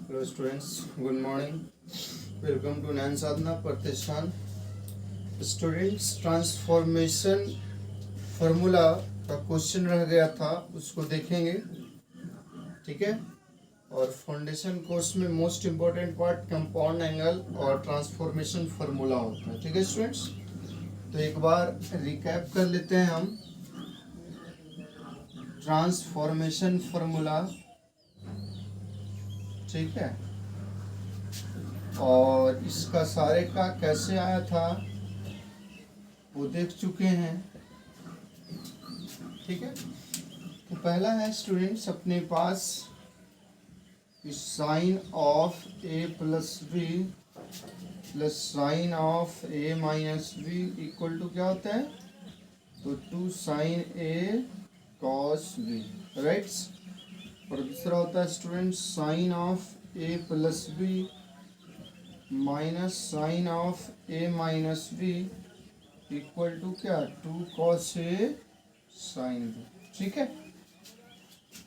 Hello students, good morning. Welcome to Nain Sadhana Pratishthan. Students, transformation formula का question रह गया था, उसको देखेंगे, ठीक है। और फाउंडेशन कोर्स में most important part compound angle और ट्रांसफॉर्मेशन फार्मूला होता है, ठीक है स्टूडेंट्स। तो एक बार रिकैप कर लेते हैं हम। ट्रांसफॉर्मेशन फार्मूला, ठीक है, और इसका सारे का कैसे आया था वो देख चुके हैं, ठीक है। तो पहला है स्टूडेंट्स अपने पास sine of A plus B plus sine of A minus B equal to क्या होता है, तो 2 sine A cos B, right. और दूसरा होता है students sine of A plus B minus sine of A minus B equal to क्या, 2 cos ए sine B, ठीक है।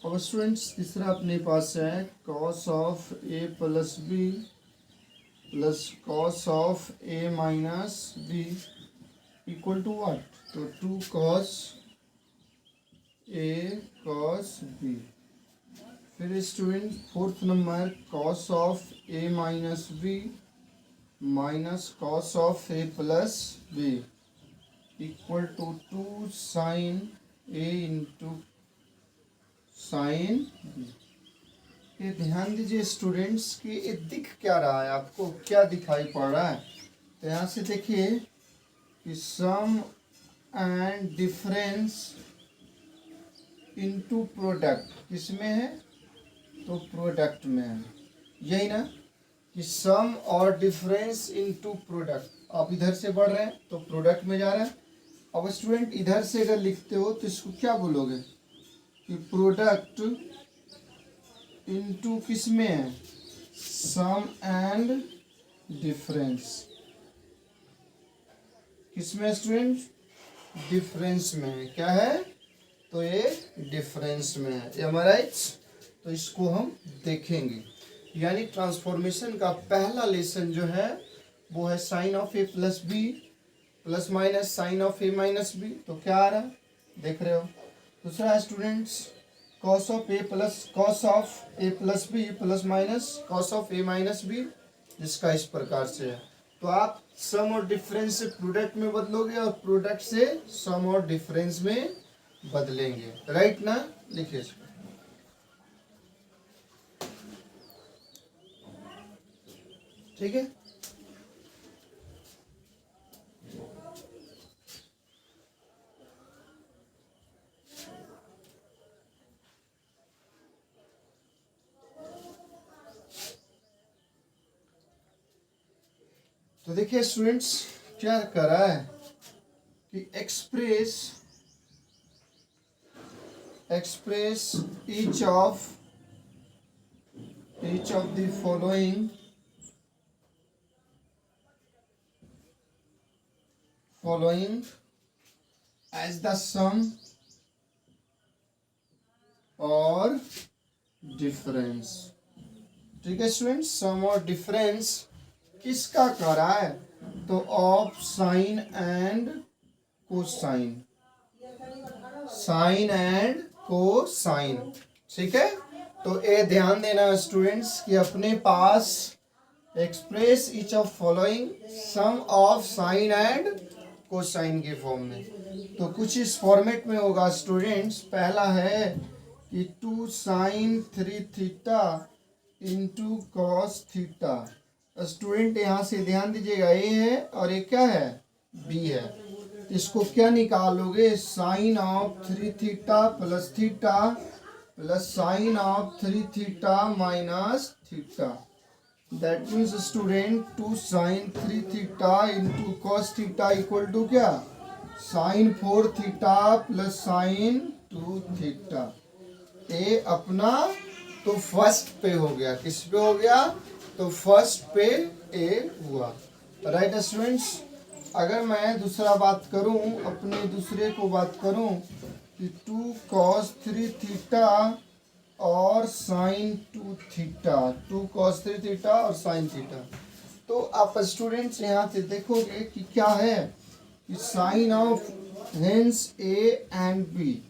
अब स्टूडेंट्स तीसरा अपने पास है cos of A plus B plus cos of A minus B equal to what, तो 2 cos A cos B. फिर student fourth number cos of A minus B minus cos of A plus B equal to 2 sine A into sine B. ये ध्यान दीजिए students कि ये दिख क्या रहा है, आपको क्या दिखाई पड़ रहा है। तो यहाँ से देखिए कि सम एंड डिफरेंस इनटू प्रोडक्ट किसमें है, तो प्रोडक्ट में है, यही ना, कि सम और डिफरेंस इनटू प्रोडक्ट। आप इधर से बढ़ रहे हैं तो प्रोडक्ट में जा रहे हैं। अब स्टूडेंट इधर से अगर लिखते हो तो इसको क्या बोलोगे कि प्रोडक्ट इनटू किस में है, सम एंड डिफरेंस। किस में स्टूडेंट, डिफरेंस में है, क्या है, तो ये डिफरेंस में है, ये हमारा तो इसको हम देखेंगे। यानी ट्रांसफॉर्मेशन का पहला लेसन जो है वो है sine of A plus B plus minus sine of A minus B. तो क्या आ रहा है देख रहे हो। दूसरा है students cos of A plus B plus minus cos of A minus B, जिसका इस प्रकार से है। तो आप सम और डिफरेंस से प्रोडक्ट में बदलोगे और प्रोडक्ट से सम और डिफरेंस में बदलेंगे, राइट ना। लिखिए ठीक है। तो देखिए स्टूडेंट्स क्या कर रहा है कि express each of the following as the sum और डिफरेंस, ठीक है स्टूडेंट्स। सम और डिफरेंस किसका कर रहा है, तो of sine and cosine, sine and cosine, ठीक है। तो ये ध्यान देना स्टूडेंट्स कि अपने पास express each of following sum of sine and cosine के फॉर्म में। तो कुछ इस फॉर्मेट में होगा स्टूडेंट्स। पहला है कि 2 sine 3 theta into cos theta. Student यहाँ से ध्यान दीजिएगा, ए है और ये क्या है, बी है। इसको क्या निकालोगे, sine of 3 theta plus sine of 3 theta minus theta. That means student 2 sine 3 theta into cos theta equal to क्या, sine 4 theta plus sine 2 theta. ए अपना तो फर्स्ट पे हो गया, किस पे हो गया, तो फर्स्ट पे ए हुआ, राइट स्टूडेंट्स। अगर मैं दूसरा बात करूं, अपने दूसरे को बात करूं कि 2 cos 3 थीटा और साइन 2 थीटा, 2 cos 3 थीटा और साइन थीटा। तो आप स्टूडेंट्स यहाँ से देखोगे कि क्या है कि sine of hence A and B,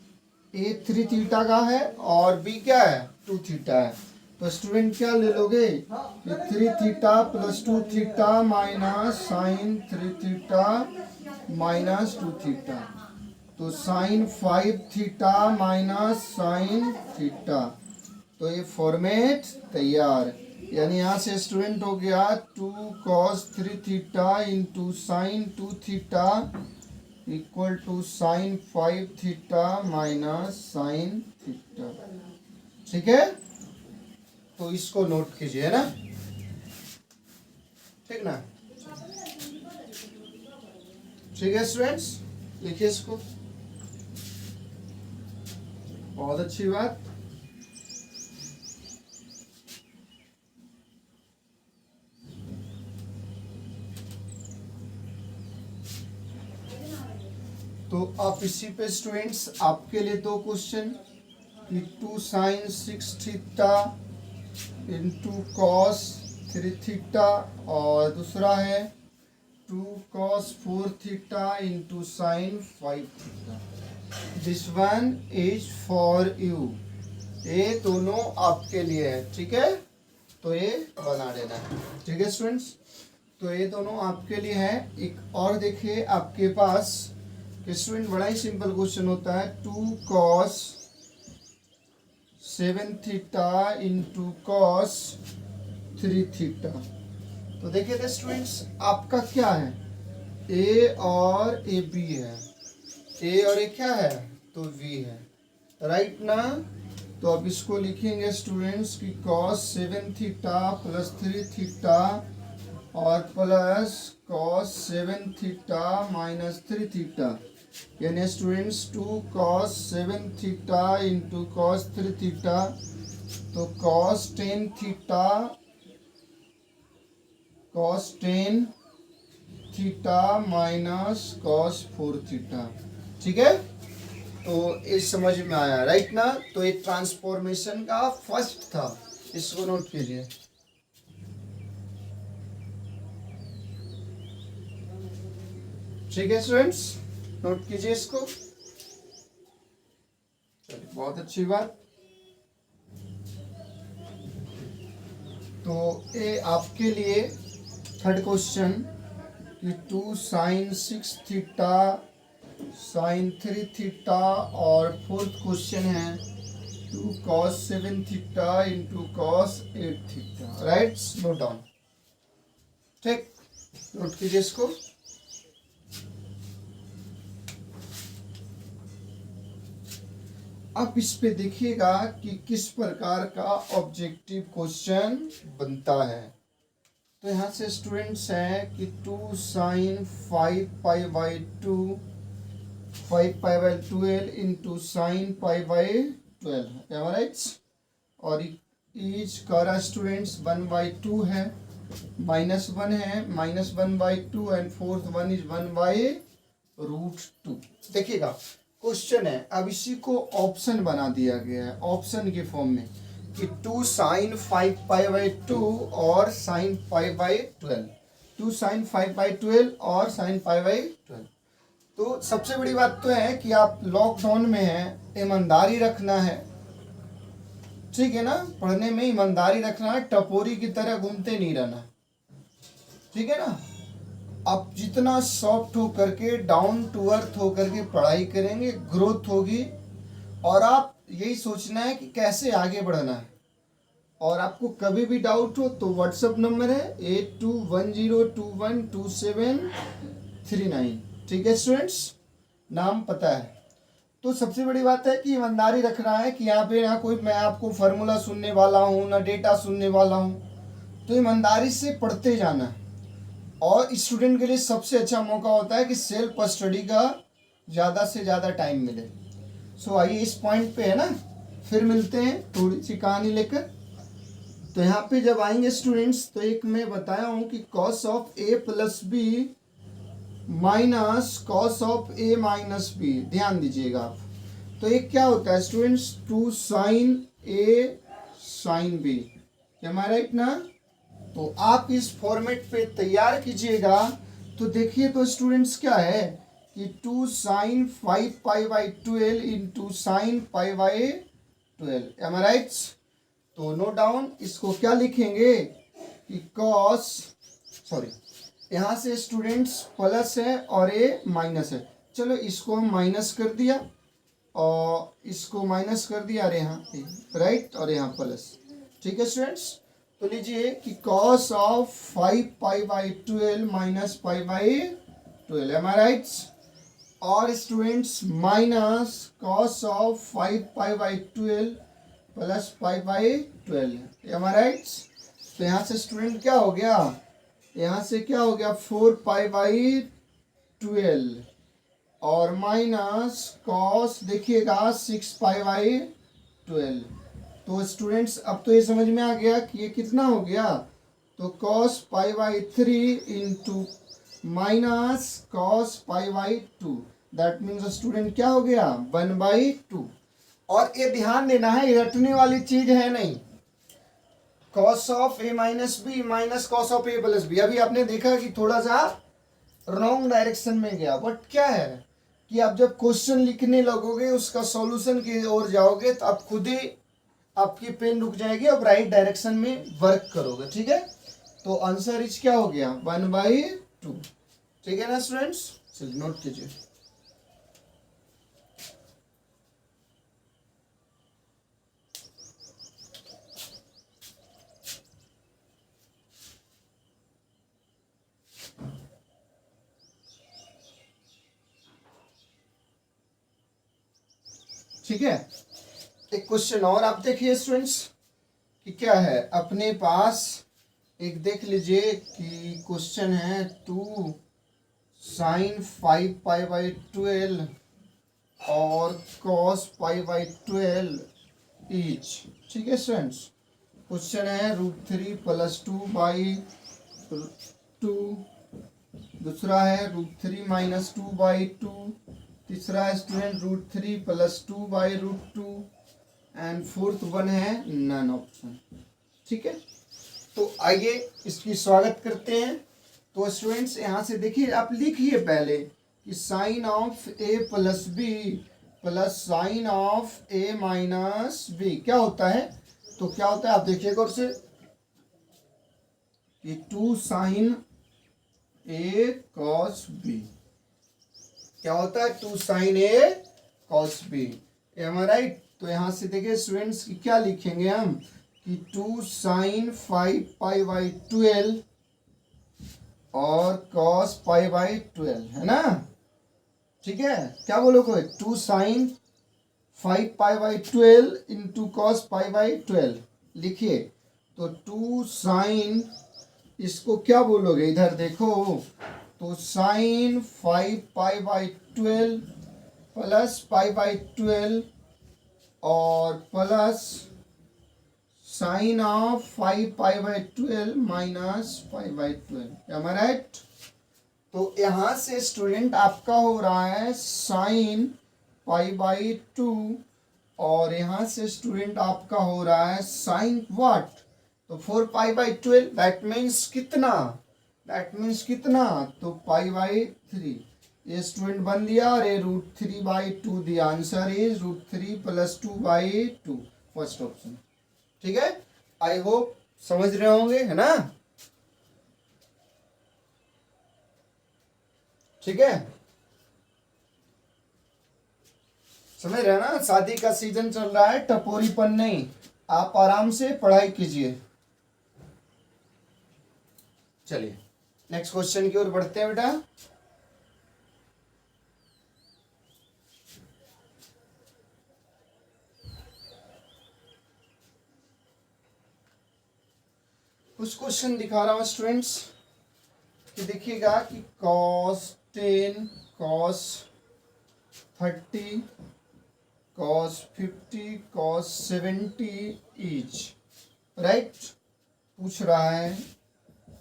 A 3 theta का है और बी क्या है 2 थीटा है। तो स्टूडेंट क्या ले लोगे कि 3 theta plus 2 theta minus sine 3 theta minus 2 theta, तो sine 5 theta minus sine theta. तो ये फॉर्मेट तैयार, यानी यहाँ से स्टूडेंट हो गया 2 cos 3 theta into sine 2 theta equal to sine 5 theta minus sine theta. ठीक है, तो इसको नोट कीजिए ना, ठीक ना। ठीक है स्टूडेंट्स, लिखिए इसको, बहुत अच्छी बात। तो आप इसी पे स्टूडेंट्स आपके लिए 2 क्वेश्चन कि 2 sine 6 theta into cos 3 theta और दूसरा है 2 cos 4 theta into sine 5 theta. This one is for you, ये दोनों आपके लिए है। ठीक है, तो ये बना देना है। ठीक है स्टूडेंट्स, तो ये दोनों आपके लिए है। एक और देखिए आपके पास कि स्टूडेंट बड़ा ही सिंपल क्वेश्चन होता है 2 cos 7 theta into cos 3 theta. तो देखिए थे स्टूडेंट्स, आपका क्या है ए और ए बी है, ए और ए क्या है तो वी है, राइट ना। तो अब इसको लिखेंगे स्टूडेंट्स कि cos 7 थीटा प्लस 3 थीटा और plus cos 7 theta minus 3 theta, यानी students 2 cos 7 theta into cos 3 theta, तो cos 10 theta cos 10 theta minus cos 4 theta. ठीक है, तो ये समझ में आया, राइट ना। तो ये ट्रांसफॉर्मेशन का फर्स्ट था, इसको नोट कीजिए। ठीक है स्टूडेंट्स, नोट कीजिए इसको, चलिए बहुत अच्छी बात। तो ये आपके लिए थर्ड क्वेश्चन कि 2 साइन 6 थीटा साइन 3 थीटा और फोर्थ क्वेश्चन है 2 cos 7 theta into cos 8 theta, right. Note down, ठीक, नोट कीजिए इसको। अब इस पे देखिएगा कि किस प्रकार का ऑब्जेक्टिव क्वेश्चन बनता है। तो यहाँ से स्टूडेंट्स है कि 2 sine 5 pi by 2 5 pi by 12 into sine pi by 12, right. और ईच का स्टूडेंट्स 1/2 है, -1 है, -1/2 एंड फोर्थ वन इज 1/√2। देखिएगा क्वेश्चन है, अब इसी को ऑप्शन बना दिया गया है ऑप्शन के फॉर्म में कि 2 साइन 5 पाई बाई 2 और sine pi by 12, 2 sine 5 by 12 और साइन पाई बाई 12। तो सबसे बड़ी बात तो है कि आप लॉकडाउन में हैं, ईमानदारी रखना है, ठीक है ना, पढ़ने में ईमानदारी रखना है, टपोरी की तरह घूमते नहीं रहना, ठीक है ना। आप जितना सॉफ्ट हो करके डाउन टू अर्थ हो करके पढ़ाई करेंगे ग्रोथ होगी, और आप यही सोचना है कि कैसे आगे बढ़ना है। और आपको कभी भी डाउट हो तो व्हाट्सएप नंबर है 8210212739, ठीक है स्टूडेंट्स, नाम पता है। तो सबसे बड़ी बात है कि ईमानदारी रखना है कि यहाँ पे ना कोई मैं आपको फार्मूला सुनने वाला हूँ ना डेटा सुनने वाला हूँ, तो ईमानदारी से पढ़ते जाना है। और स्टूडेंट के लिए सबसे अच्छा मौका होता है कि सेल्फ स्टडी का ज़्यादा से ज़्यादा टाइम मिले। सो आइए इस पॉइंट पे है ना, फिर मिलते हैं थोड़ी सी कहानी लेकर। तो यहाँ पे जब आएंगे स्टूडेंट्स, तो एक मैं बताया हूँ कि cos of A plus B minus cos of A minus B, ध्यान दीजिएगा आप। तो ये क्या होता है students, 2 sine A sine B, am I right ना। तो आप इस फॉर्मेट पे तैयार कीजिएगा। तो देखिए तो स्टूडेंट्स क्या है कि 2 sine 5 pi by 12 into sine pi by 12, am I right. तो नोट डाउन, इसको क्या लिखेंगे कि कॉस, सॉरी यहाँ से स्टूडेंट्स प्लस है और ये माइनस है, चलो इसको हम माइनस कर दिया और इसको माइनस कर दिया, अरे यहाँ राइट और यहाँ प्लस, ठीक है स्टूडेंट्स। तो लीजिए कि cos of 5 pi by 12 minus pi by 12, am I right. और students minus cos of 5 pi by 12 plus pi by 12, am I right. तो यहाँ से स्टूडेंट क्या हो गया, यहाँ से क्या हो गया 4 पाई बाई 12 और माइनस कॉस देखिएगा 6 पाई बाई 12। तो स्टूडेंट्स अब तो ये समझ में आ गया कि ये कितना हो गया, तो cos pi by 3 into minus cos pi by 2, that means student क्या हो गया 1/2। और ये ध्यान देना है, ये रटने वाली चीज है नहीं, cos of A minus B minus cos of A plus B. अभी आपने देखा कि थोड़ा सा रॉन्ग डायरेक्शन में गया, बट क्या है कि आप जब क्वेश्चन लिखने लगोगे उसका सॉल्यूशन की ओर जाओगे तो आप खुद ही आपकी पेन रुक जाएगी, अब राइट डायरेक्शन में वर्क करोगे, ठीक है। तो आंसर इज क्या हो गया 1/2, ठीक है ना स्टूडेंट्स, चलिए नोट कीजिए। ठीक है, एक क्वेश्चन और आप देखिए स्टूडेंट्स कि क्या है अपने पास, एक देख लीजिए कि क्वेश्चन है 2 साइन 5 पाई बाई 12 और कॉस पाई बाई 12 ईच, ठीक है स्टूडेंट्स। क्वेश्चन है √3 + 2 बाई 2, दूसरा है √3 - 2 बाई 2, तीसरा है student √3 + 2 by √2 and fourth one है नन ऑप्शन, ठीक है। तो आइए इसकी स्वागत करते हैं। तो स्टूडेंट्स यहाँ से देखिए, आप लिखिए पहले कि sine of A plus B plus sine of A minus B क्या होता है। तो क्या होता है आप देखिए गौर से कि 2 साइन ए कॉस बी क्या होता है, 2 sine A cos B, am I right. तो यहाँ से देखिए स्टूडेंट्स क्या लिखेंगे हम कि 2 साइन 5 पाई बाई 12 और कॉस पाई बाई 12, है ना, ठीक है। क्या बोलोगे 2 sine 5 pi by 12 into cos pi by 12 लिखिए। तो 2 साइन, इसको क्या बोलोगे इधर देखो, तो sine 5 pi by 12 plus pi by 12 और plus sine of 5 pi by 12 minus 5 by 12, am I right. तो यहाँ से स्टूडेंट आपका हो रहा है साइन पाई बाई 2 और यहाँ से स्टूडेंट आपका हो रहा है साइन व्हाट, तो 4 पाई बाई 12, दैट मीन्स कितना, दैट मीन्स कितना, तो पाई बाई 3। ये स्टूडेंट बन दिया और ये √3/2 दिया, आंसर इज √3 + 2/2, फर्स्ट ऑप्शन, ठीक है। आई होप समझ रहे होंगे, है ना, ठीक है, समझ रहे हैं ना। शादी का सीजन चल रहा है, टपोरीपन नहीं, आप आराम से पढ़ाई कीजिए। चलिए नेक्स्ट क्वेश्चन की ओर बढ़ते हैं बेटा। कुछ क्वेश्चन दिखा रहा हूं स्टूडेंट्स कि देखिएगा कि cos 10 cos 30 cos 50 cos 70 each, right. पूछ रहा है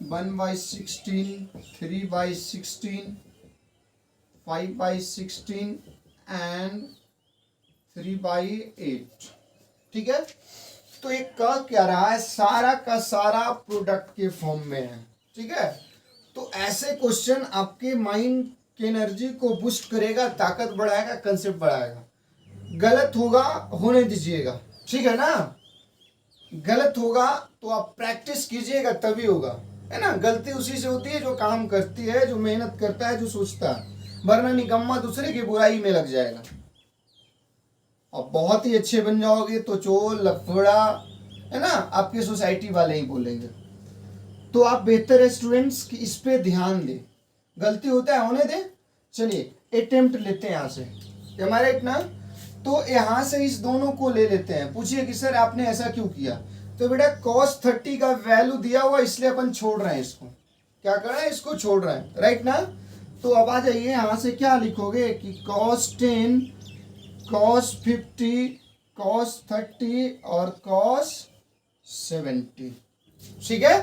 1/16 3/16 5/16 एंड 3/8। ठीक है, तो ये कह क्या रहा है, सारा का सारा प्रोडक्ट के फॉर्म में है। ठीक है, तो ऐसे क्वेश्चन आपके माइंड की एनर्जी को बूस्ट करेगा, ताकत बढ़ाएगा, कंसेप्ट बढ़ाएगा। गलत होगा होने दीजिएगा, ठीक है ना। गलत होगा तो आप प्रैक्टिस कीजिएगा, तभी होगा, है ना। गलती उसी से होती है जो काम करती है, जो मेहनत करता है, जो सोचता है, वरना निकम्मा दूसरे की बुराई में लग जाएगा। और बहुत ही अच्छे बन जाओगे तो चोर लफड़ा, है ना, आपके सोसाइटी वाले ही बोलेंगे। तो आप बेहतर है स्टूडेंट्स कि इस पे ध्यान दें। गलती होता है, होने दें। चलिए अटेम्प्ट लेते हैं यहाँ से, हमारा इतना। तो यहाँ से इस दोनों को ले लेते हैं। पूछिए कि सर आपने ऐसा क्यों किया। तो बेटा cos 30 का वैल्यू दिया हुआ, इसलिए अपन छोड़ रहे हैं इसको। क्या कर रहे हैं, इसको छोड़ रहे हैं, राइट ना। तो अब आ जाइए, यहाँ से क्या लिखोगे कि cos 10, cos 50, cos 30 और cos 70। ठीक है,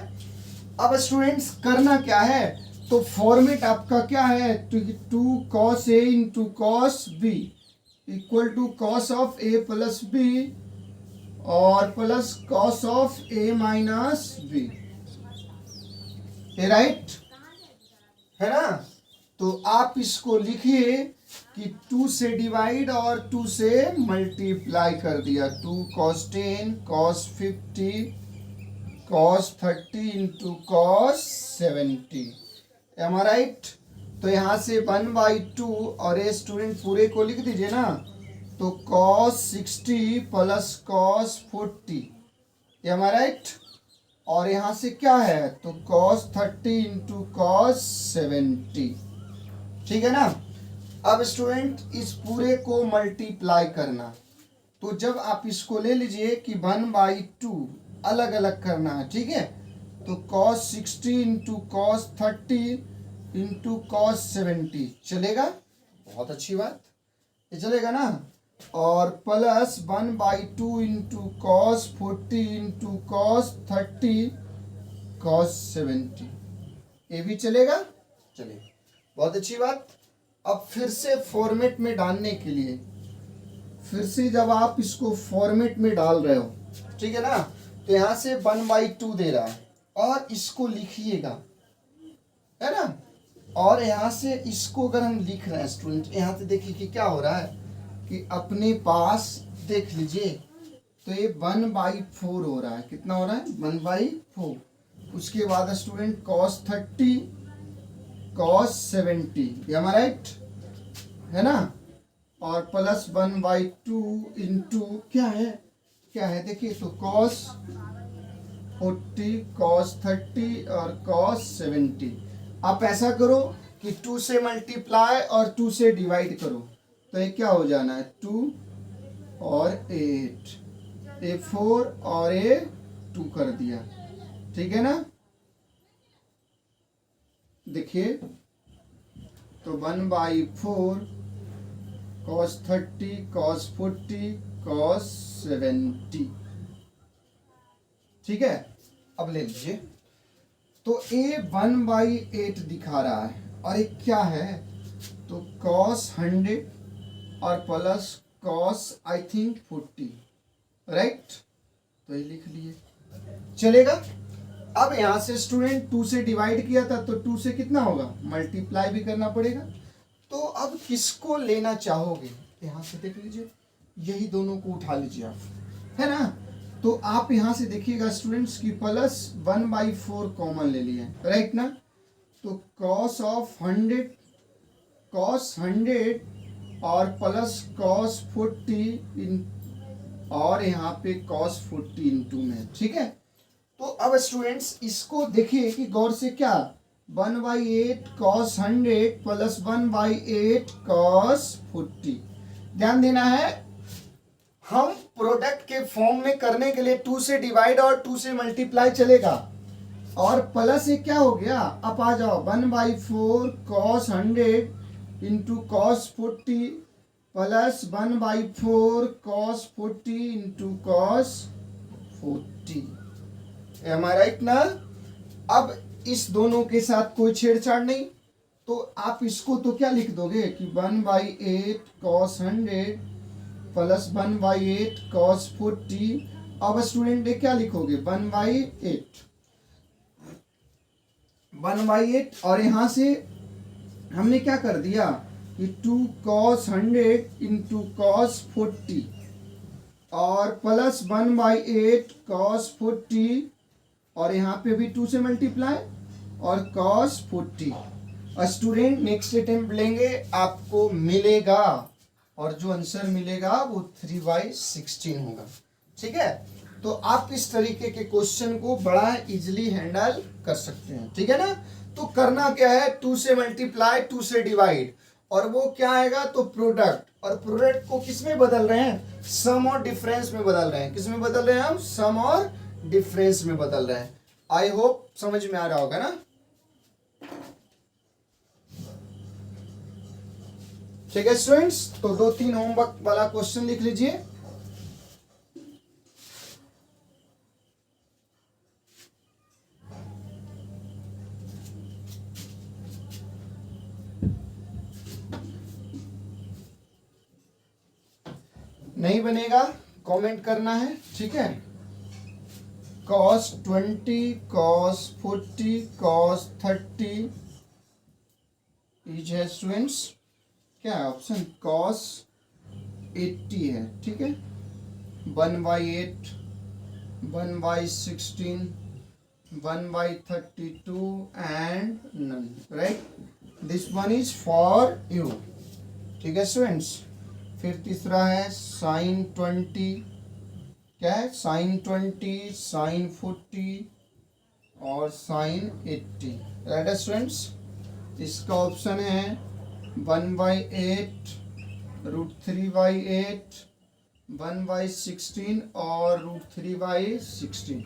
अब स्टूडेंट्स करना क्या है, तो फॉर्मेट आपका क्या है, two cos a into cos b equal to cos of a plus b और plus cos of a minus b, right है ना। तो आप इसको लिखिए कि 2 से डिवाइड और 2 से मल्टीप्लाई कर दिया। 2 cos 10 cos 50 cos 30 into cos 70। Am I right. तो यहाँ से 1/2 और ये स्टूडेंट पूरे को लिख दीजिए ना। तो cos 60 plus cos 40, am I right. और यहाँ से क्या है, तो cos 30 इंटू cos 70। ठीक है ना। अब स्टूडेंट इस पूरे को मल्टीप्लाई करना। तो जब आप इसको ले लीजिए कि 1/2 अलग अलग करना है, ठीक है। तो cos 60 into cos 30 into cos 70 चलेगा, बहुत अच्छी बात, ये चलेगा ना। और plus 1/2 into cos 40 into cos 30 cos 70, ये भी चलेगा, चलिए बहुत अच्छी बात। अब फिर से फॉर्मेट में डालने के लिए, फिर से जब आप इसको फॉर्मेट में डाल रहे हो, ठीक है ना, तो यहाँ से 1/2 दे रहा है और इसको लिखिएगा, है ना। और यहाँ से इसको अगर हम लिख रहे हैं स्टूडेंट, यहाँ से देखिए कि क्या हो रहा है कि अपने पास देख लीजिए, तो ये 1/4 हो रहा है। कितना हो रहा है, 1/4। उसके बाद स्टूडेंट cos 30 cos 70, हमारा राइट है ना। और प्लस 1/2 इंटू क्या है देखिए, तो cos 40 cos 30 और cos 70। आप ऐसा करो कि 2 से मल्टीप्लाई और 2 से डिवाइड करो, तो ये क्या हो जाना है, 2 और 8, ये 4 और ये 2 कर दिया, ठीक है ना। देखिए तो 1/4 cos 30 cos 40 cos 70, ठीक है। अब ले लीजिए, तो a 1/8 दिखा रहा है और ये क्या है, तो cos 100 और plus cos I think 40, right. तो ये लिख लिए, चलेगा। अब यहाँ से स्टूडेंट 2 से डिवाइड किया था, तो 2 से कितना होगा, मल्टीप्लाई भी करना पड़ेगा। तो अब किसको लेना चाहोगे, यहाँ से देख लीजिए, यही दोनों को उठा लीजिए आप, है ना। तो आप यहाँ से देखिएगा स्टूडेंट्स की प्लस 1/4 कॉमन ले लिए, राइट ना। तो cos ऑफ 100 cos 100 और प्लस cos 40 और यहाँ पे cos 40 इंटू में, ठीक है। तो अब स्टूडेंट्स इसको देखिए कि गौर से, क्या 1/8 cos 100 प्लस 1/8 cos 40। ध्यान देना है, हम प्रोडक्ट के फॉर्म में करने के लिए 2 से डिवाइड और 2 से मल्टीप्लाई चलेगा। और प्लस ये क्या हो गया, अब आ जाओ 1/4 cos 100 into cos 40 plus 1/4 cos 40 into cos 40, am I right ना। अब इस दोनों के साथ कोई छेड़छाड़ नहीं, तो आप इसको तो क्या लिख दोगे कि 1/8 cos 100 प्लस 1/8 कॉस 40। अब स्टूडेंट ये क्या लिखोगे 1/8 1/8 और यहाँ से हमने क्या कर दिया कि 2 cos 100 इंटू कॉस 40 और प्लस 1/8 cos 40 और यहाँ पे भी 2 से मल्टीप्लाई और cos 40। स्टूडेंट नेक्स्ट अटेम्प्ट लेंगे आपको मिलेगा और जो आंसर मिलेगा वो 3/16 होगा। ठीक है, तो आप इस तरीके के क्वेश्चन को बड़ा इजीली हैंडल कर सकते हैं। ठीक है ना, तो करना क्या है 2 से मल्टीप्लाई 2 से डिवाइड और वो क्या आएगा तो प्रोडक्ट, और प्रोडक्ट को किस में बदल रहे हैं सम और डिफरेंस में बदल रहे हैं। किस में बदल रहे हैं हम सम और डिफरेंस में बदल रहे हैं। आई होप समझ में आ रहा होगा ना। ठीक है स्टूडेंट्स, तो 2-3 होमवर्क वाला क्वेश्चन लिख लीजिए। नहीं बनेगा कमेंट करना है। ठीक है, cos 20 cos 40 cos 30 इज है स्टूडेंट्स क्या है ऑप्शन cos 80 है। ठीक है, 1/8 1/16 1/32 and none, right. This one is for you. ठीक है स्टूडेंट्स, फिर तीसरा है sin 20 क्या है sin 20 sin 40 और sin 80, राइट स्टूडेंट्स। इसका ऑप्शन है 1/8 √3/8 1/16 और √3/16।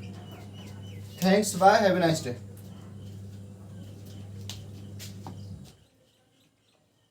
Thanks, bye, have a nice day.